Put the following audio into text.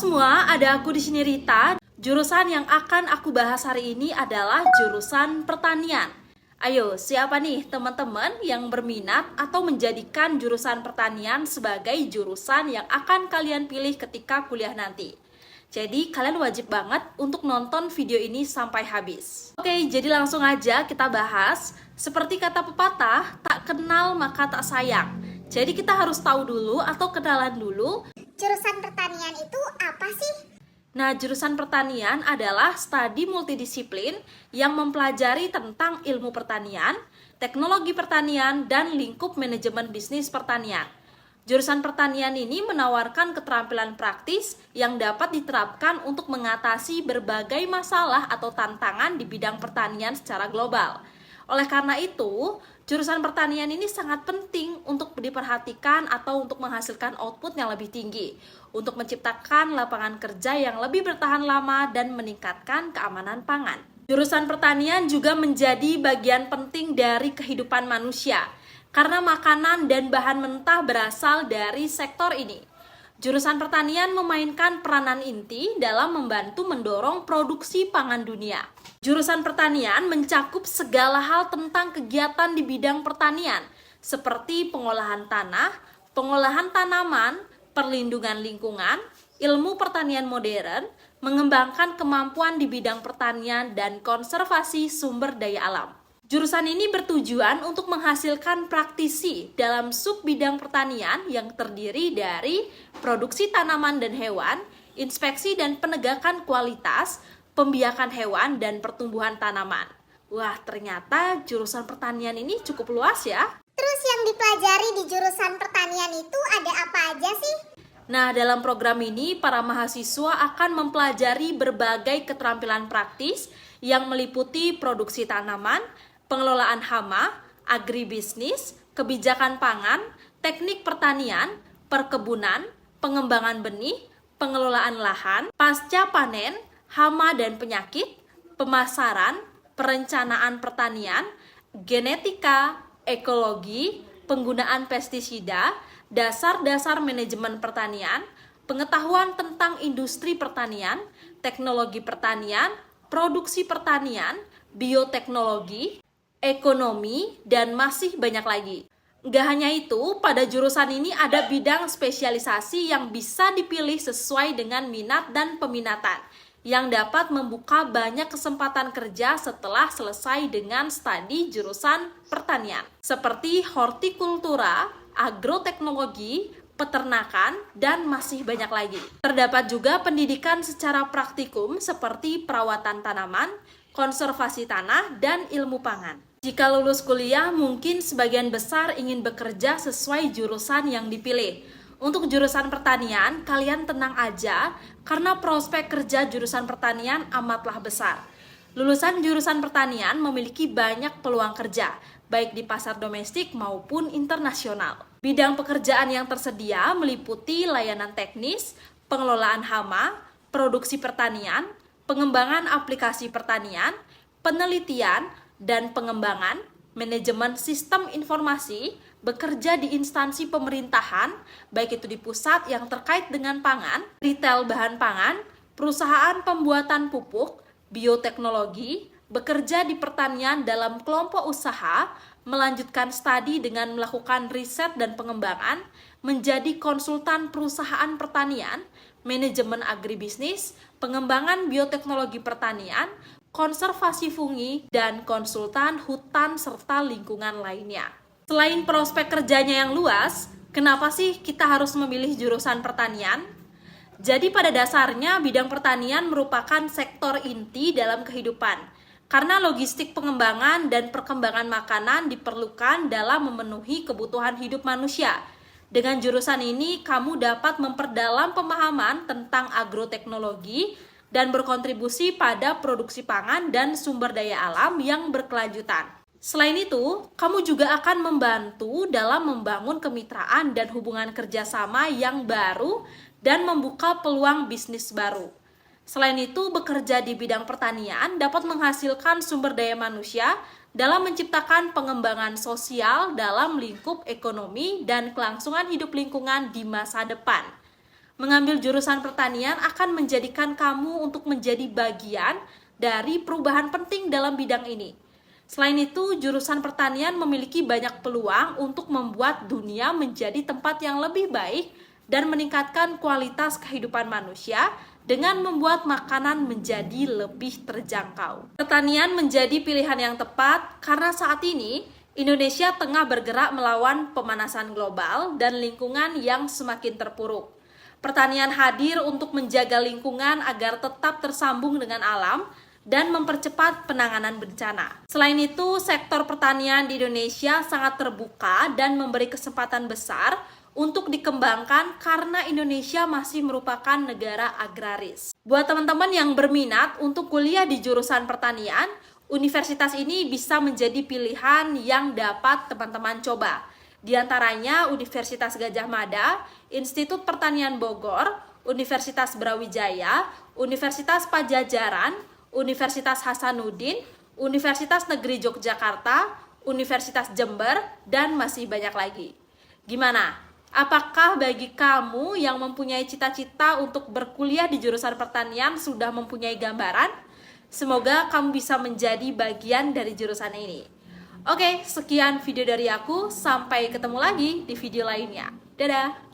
semua, ada aku di sini Rita. Jurusan yang akan aku bahas hari ini adalah jurusan pertanian. Ayo, siapa nih teman-teman yang berminat atau menjadikan jurusan pertanian sebagai jurusan yang akan kalian pilih ketika kuliah nanti? Jadi kalian wajib banget untuk nonton video ini sampai habis. Oke, jadi langsung aja kita bahas. Seperti kata pepatah, tak kenal maka tak sayang. Jadi kita harus tahu dulu atau kenalan dulu. Jurusan pertanian itu apa sih? Nah, jurusan pertanian adalah studi multidisiplin yang mempelajari tentang ilmu pertanian, teknologi pertanian, dan lingkup manajemen bisnis pertanian. Jurusan pertanian ini menawarkan keterampilan praktis yang dapat diterapkan untuk mengatasi berbagai masalah atau tantangan di bidang pertanian secara global. Oleh karena itu, jurusan pertanian ini sangat penting untuk diperhatikan atau untuk menghasilkan output yang lebih tinggi, untuk menciptakan lapangan kerja yang lebih bertahan lama dan meningkatkan keamanan pangan. Jurusan pertanian juga menjadi bagian penting dari kehidupan manusia, karena makanan dan bahan mentah berasal dari sektor ini. Jurusan pertanian memainkan peranan inti dalam membantu mendorong produksi pangan dunia. Jurusan pertanian mencakup segala hal tentang kegiatan di bidang pertanian, seperti pengolahan tanah, pengolahan tanaman, perlindungan lingkungan, ilmu pertanian modern, mengembangkan kemampuan di bidang pertanian, dan konservasi sumber daya alam. Jurusan ini bertujuan untuk menghasilkan praktisi dalam sub bidang pertanian yang terdiri dari produksi tanaman dan hewan, inspeksi dan penegakan kualitas, pembiakan hewan, dan pertumbuhan tanaman. Wah, ternyata jurusan pertanian ini cukup luas ya. Terus yang dipelajari di jurusan pertanian itu ada apa aja sih? Nah, dalam program ini, para mahasiswa akan mempelajari berbagai keterampilan praktis yang meliputi produksi tanaman, pengelolaan hama, agribisnis, kebijakan pangan, teknik pertanian, perkebunan, pengembangan benih, pengelolaan lahan, pasca panen, hama dan penyakit, pemasaran, perencanaan pertanian, genetika, ekologi, penggunaan pestisida, dasar-dasar manajemen pertanian, pengetahuan tentang industri pertanian, teknologi pertanian, produksi pertanian, bioteknologi, ekonomi, dan masih banyak lagi. Nggak hanya itu, pada jurusan ini ada bidang spesialisasi yang bisa dipilih sesuai dengan minat dan peminatan, yang dapat membuka banyak kesempatan kerja setelah selesai dengan studi jurusan pertanian, seperti hortikultura, agroteknologi, peternakan, dan masih banyak lagi. Terdapat juga pendidikan secara praktikum seperti perawatan tanaman, konservasi tanah, dan ilmu pangan. Jika lulus kuliah, mungkin sebagian besar ingin bekerja sesuai jurusan yang dipilih. Untuk jurusan pertanian, kalian tenang aja, karena prospek kerja jurusan pertanian amatlah besar. Lulusan jurusan pertanian memiliki banyak peluang kerja, baik di pasar domestik maupun internasional. Bidang pekerjaan yang tersedia meliputi layanan teknis, pengelolaan hama, produksi pertanian, pengembangan aplikasi pertanian, penelitian, dan pengembangan, manajemen sistem informasi, bekerja di instansi pemerintahan, baik itu di pusat yang terkait dengan pangan, retail bahan pangan, perusahaan pembuatan pupuk, bioteknologi, bekerja di pertanian dalam kelompok usaha, melanjutkan studi dengan melakukan riset dan pengembangan, menjadi konsultan perusahaan pertanian, manajemen agribisnis, pengembangan bioteknologi pertanian, konservasi fungi, dan konsultan hutan serta lingkungan lainnya. Selain prospek kerjanya yang luas, kenapa sih kita harus memilih jurusan pertanian? Jadi pada dasarnya bidang pertanian merupakan sektor inti dalam kehidupan, karena logistik pengembangan dan perkembangan makanan diperlukan dalam memenuhi kebutuhan hidup manusia. Dengan jurusan ini, kamu dapat memperdalam pemahaman tentang agroteknologi dan berkontribusi pada produksi pangan dan sumber daya alam yang berkelanjutan. Selain itu, kamu juga akan membantu dalam membangun kemitraan dan hubungan kerjasama yang baru dan membuka peluang bisnis baru. Selain itu, bekerja di bidang pertanian dapat menghasilkan sumber daya manusia dalam menciptakan pengembangan sosial dalam lingkup ekonomi dan kelangsungan hidup lingkungan di masa depan. Mengambil jurusan pertanian akan menjadikan kamu untuk menjadi bagian dari perubahan penting dalam bidang ini. Selain itu, jurusan pertanian memiliki banyak peluang untuk membuat dunia menjadi tempat yang lebih baik dan meningkatkan kualitas kehidupan manusia dengan membuat makanan menjadi lebih terjangkau. Pertanian menjadi pilihan yang tepat karena saat ini Indonesia tengah bergerak melawan pemanasan global dan lingkungan yang semakin terpuruk. Pertanian hadir untuk menjaga lingkungan agar tetap tersambung dengan alam dan mempercepat penanganan bencana. Selain itu, sektor pertanian di Indonesia sangat terbuka dan memberi kesempatan besar untuk dikembangkan karena Indonesia masih merupakan negara agraris. Buat teman-teman yang berminat untuk kuliah di jurusan pertanian, universitas ini bisa menjadi pilihan yang dapat teman-teman coba. Di antaranya Universitas Gadjah Mada, Institut Pertanian Bogor, Universitas Brawijaya, Universitas Pajajaran, Universitas Hasanuddin, Universitas Negeri Yogyakarta, Universitas Jember, dan masih banyak lagi. Gimana? Apakah bagi kamu yang mempunyai cita-cita untuk berkuliah di jurusan pertanian sudah mempunyai gambaran? Semoga kamu bisa menjadi bagian dari jurusan ini. Oke, sekian video dari aku. Sampai ketemu lagi di video lainnya. Dadah!